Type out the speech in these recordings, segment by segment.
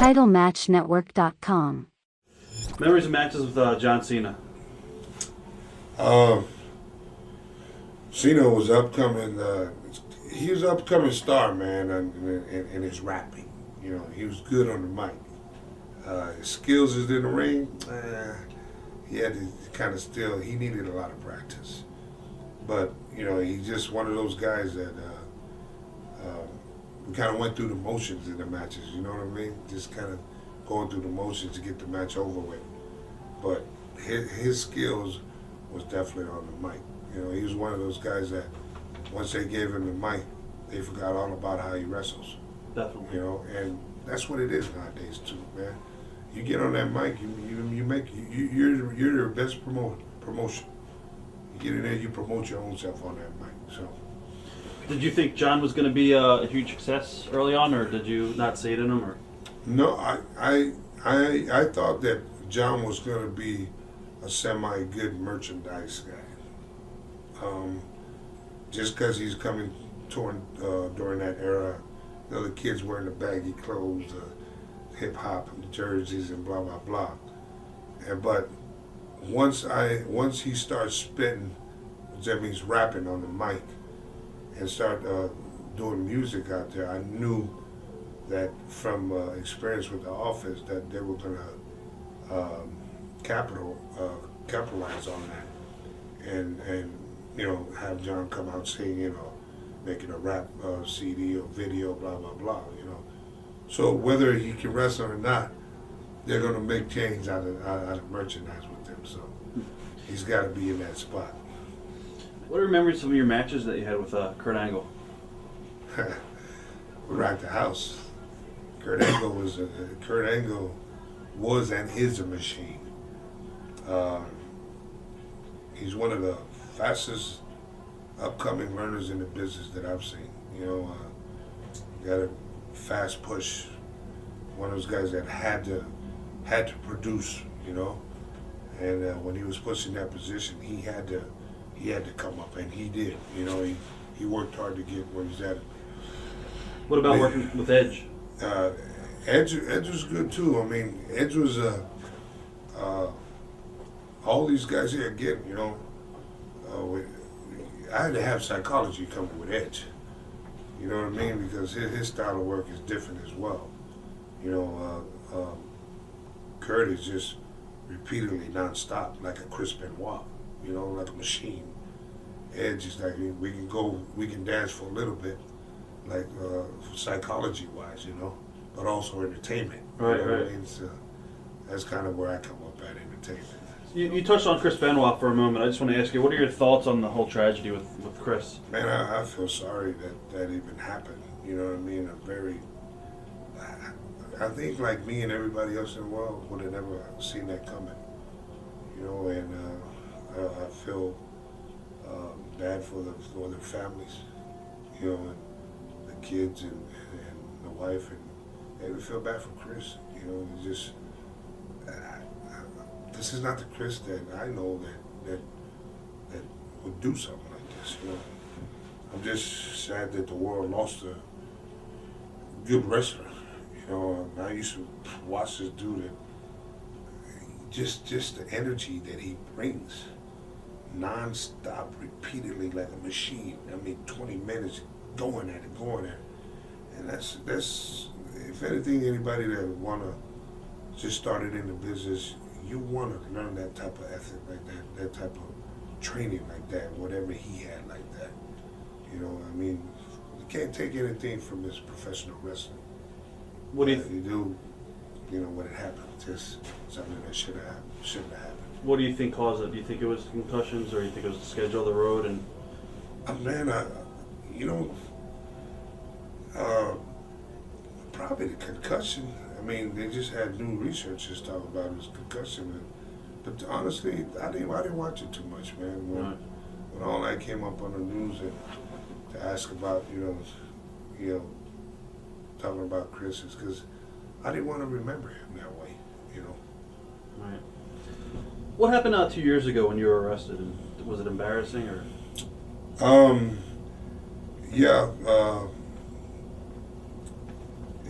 TitleMatchNetwork.com. Memories of matches with John Cena. Cena was upcoming. He was an upcoming star, man, in his rapping. You know, he was good on the mic. His skills is in the ring. He had to kind of still. He needed a lot of practice, but you know, he's just one of those guys that we kind of went through the motions in the matches. You know what I mean? Just kind of going through the motions to get the match over with. But his skills was definitely on the mic. You know, he was one of those guys that once they gave him the mic, they forgot all about how he wrestles. Definitely. You know, and that's what it is nowadays too, man. You get on that mic, you're your best promotion. You get in there, you promote your own self on that mic. So. Did you think John was going to be a huge success early on, or did you not see it in him? Or no, I thought that John was going to be a semi-good merchandise guy. Just because he's coming during that era, you know, the kids wearing the baggy clothes, hip-hop and jerseys and blah, blah, blah. But once he starts spitting, that means rapping on the mic, and start doing music out there, I knew that from experience with the Office that they were going to capitalize on that, and you know, have John come out singing or making a rap CD or video, blah blah blah. You know, so whether he can wrestle or not, they're going to make change out of merchandise with him. So he's got to be in that spot. what are some of your matches that you had with Kurt Angle? We rocked the house. Kurt Angle was and is a machine. He's one of the fastest upcoming learners in the business that I've seen. You know, got a fast push. One of those guys that had to produce. You know, and when he was pushing that position, he had to come up, and he did. You know, he worked hard to get where he's at. What about working with Edge? Edge was good too. I mean, Edge was all these guys here again. You know, I had to have psychology coming with Edge. You know what I mean? Because his style of work is different as well. You know, Kurt is just repeatedly nonstop, like a Chris Benoit. You know, like a machine. Edge is like we can dance for a little bit, like psychology-wise, you know, but also entertainment. Right, you know right. What I mean? So that's kind of where I come up at entertainment. You touched on Chris Benoit for a moment. I just want to ask you, what are your thoughts on the whole tragedy with Chris? Man, I feel sorry that even happened. You know what I mean? I think like me and everybody else in the world would have never seen that coming. You know, and I feel bad for their families. You know, and the kids and the wife, and I feel bad for Chris. You know, it's just this is not the Chris that I know that would do something like this. You know, I'm just sad that the world lost a good wrestler. You know, I used to watch this dude, and just the energy that he brings, non-stop, repeatedly like a machine. I mean, 20 minutes going at it, and that's if anything, anybody that wanna just started in the business, you wanna learn that type of ethic like that type of training like that, whatever he had like that. You know, I mean, you can't take anything from this professional wrestling. What do you do? You know, when it happened, just something that shouldn't have happened. What do you think caused it? Do you think it was concussions, or do you think it was the schedule of the road? And probably the concussion. I mean, they just had new researchers talk about it was concussion, but honestly, I didn't watch it too much, man. When all that came up on the news and to ask about, you know, talking about Chris, is because I didn't want to remember him that way, you know. Right. What happened 2 years ago when you were arrested? And was it embarrassing or? Yeah.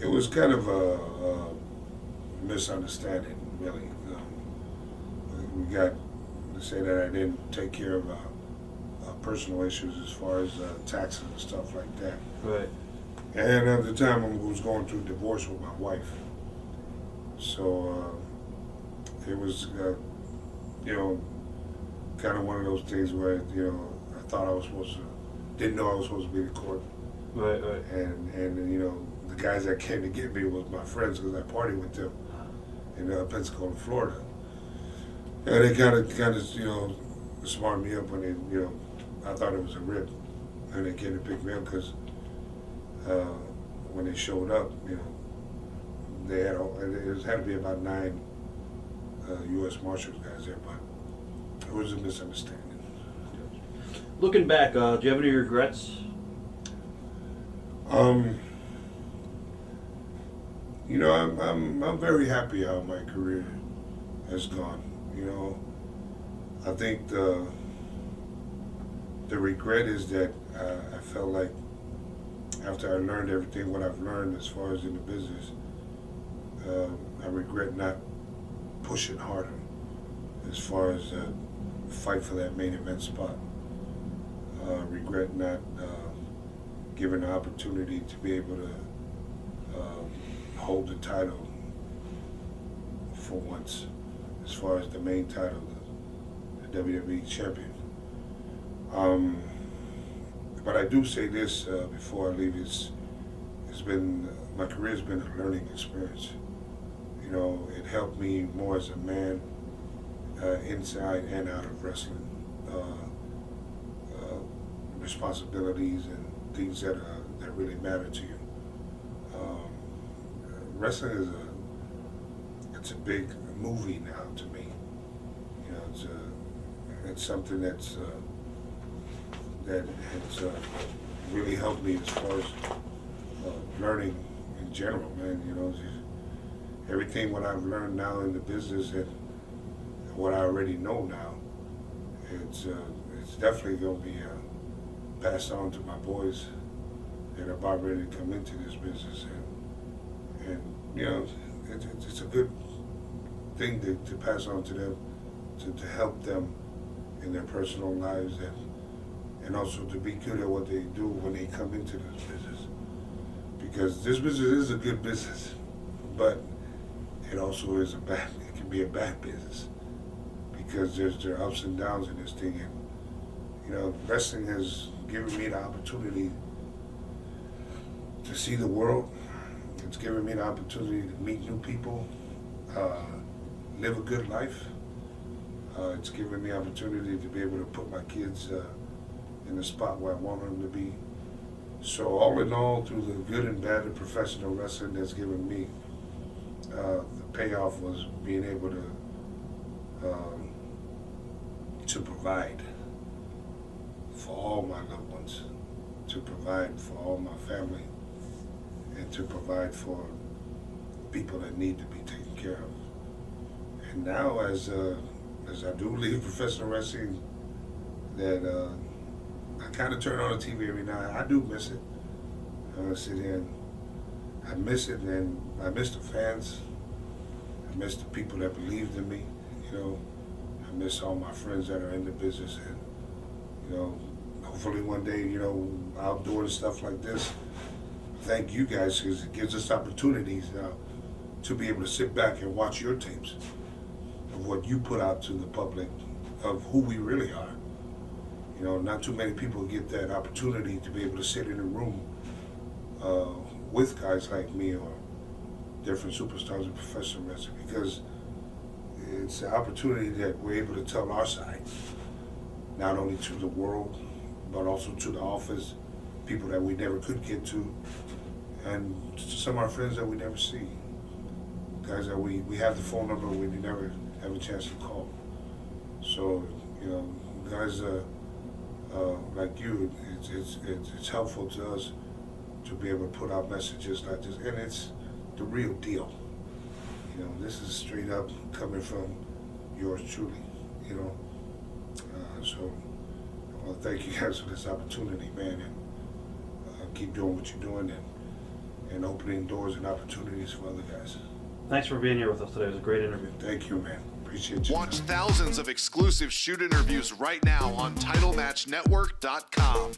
It was kind of misunderstanding, really. We got to say that I didn't take care of personal issues as far as taxes and stuff like that. Right. And at the time, I was going through divorce with my wife. So it was, kind of one of those things where, I thought I was supposed to, didn't know I was supposed to be in court. Right, right. And the guys that came to get me was my friends because I partied with them in Pensacola, Florida. And they kind of, smarted me up when they, I thought it was a rip. And they came to pick me up because when they showed up, they had, it had to be about 9 U.S. Marshals guys there, but it was a misunderstanding. Looking back, do you have any regrets? I'm very happy how my career has gone. I think the regret is that I felt like after I learned everything what I've learned as far as in the business, I regret not pushing harder as far as fight for that main event spot. Regret not given the opportunity to be able to hold the title for once, as far as the main title, the WWE champion. But I do say this before I leave: my career's been a learning experience. It helped me more as a man, inside and out of wrestling. Responsibilities and things that really matter to you. Wrestling it's a big movie now to me. It's something that has really helped me as far as learning in general, man. Everything what I've learned now in the business and what I already know now, it's definitely going to be passed on to my boys that are about ready to come into this business, and it's a good thing to pass on to them, to help them in their personal lives, and also to be good at what they do when they come into this business, because this business is a good business, but it also is it can be a bad business, because there are ups and downs in this thing, and wrestling has given me the opportunity to see the world. It's given me the opportunity to meet new people, live a good life. It's given me the opportunity to be able to put my kids in the spot where I want them to be. So all in all, through the good and bad of professional wrestling that's given me, the payoff was being able to provide for all my loved ones, to provide for all my family, and to provide for people that need to be taken care of. And now, as I do leave professional wrestling, that I kind of turn on the TV every night. I do miss it. I sit here and I miss it, and I miss the fans. I miss the people that believed in me. I miss all my friends that are in the business, and hopefully one day, out doing stuff like this, thank you guys, because it gives us opportunities now to be able to sit back and watch your tapes of what you put out to the public, of who we really are. Not too many people get that opportunity to be able to sit in a room with guys like me or different superstars of professional wrestling, because it's an opportunity that we're able to tell our side, not only to the world, but also to the office, people that we never could get to, and to some of our friends that we never see, guys that we have the phone number, we never have a chance to call. So, guys like you, it's helpful to us to be able to put out messages like this, and it's the real deal. This is straight up coming from yours truly. So I want to thank you guys for this opportunity, man, and keep doing what you're doing, and opening doors and opportunities for other guys. Thanks for being here with us today. It was a great interview. Thank you, man. Appreciate you. Watch thousands of exclusive shoot interviews right now on TitleMatchNetwork.com.